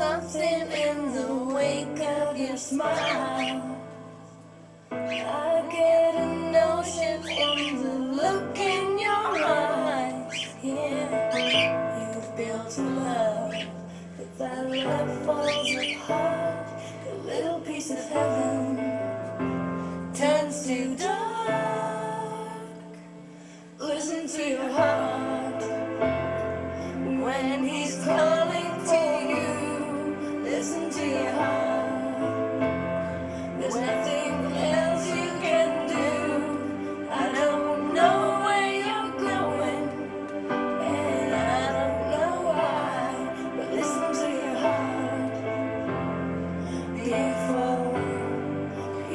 something in the wake of your smile. I get a notion from the look in your eyes. Yeah, you've built a love, but that love falls apart. A little piece of heaven turns to dark. Listen to your heart when he's calling to you. Listen to your heart. There's nothing else you can do. I don't know where you're going, and I don't know why, but listen to your heart before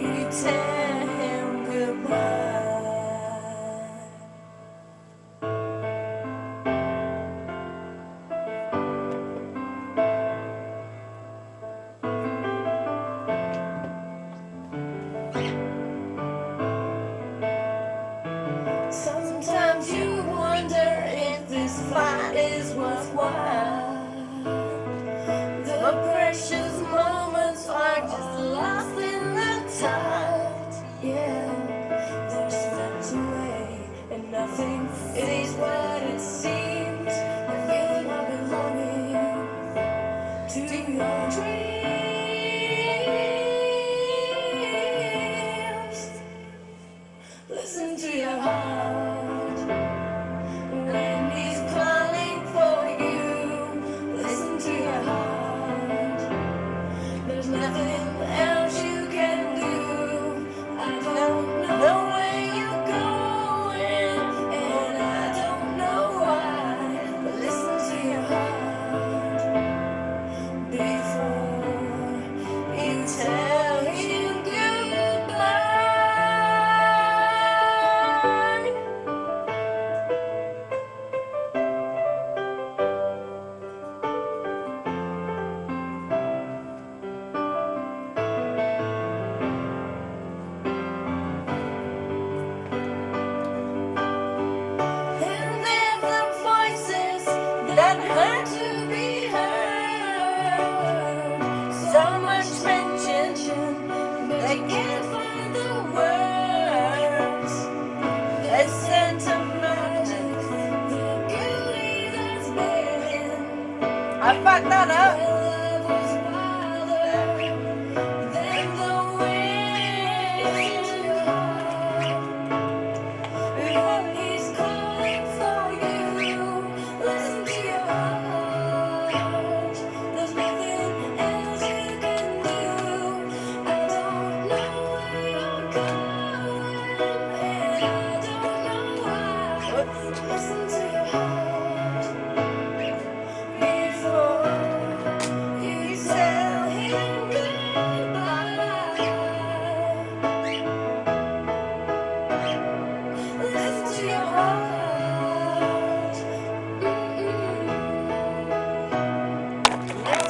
you tell him goodbye. Sometimes you wonder if this fight is worthwhile. The precious moments are just lost in the tide. Yeah, they're slipped away, and nothing is what it seems. The feeling of belonging to your dreams. Listen to your heart when he's calling for you. Listen to your heart. There's nothing else you can do. I don't know where you're going, and I don't know why, but listen to your heart before you tell him goodbye. And there are voices that hurt to be heard. So much mention, they can't find the words. They sentimental, the beauty that's been. I fucked that up.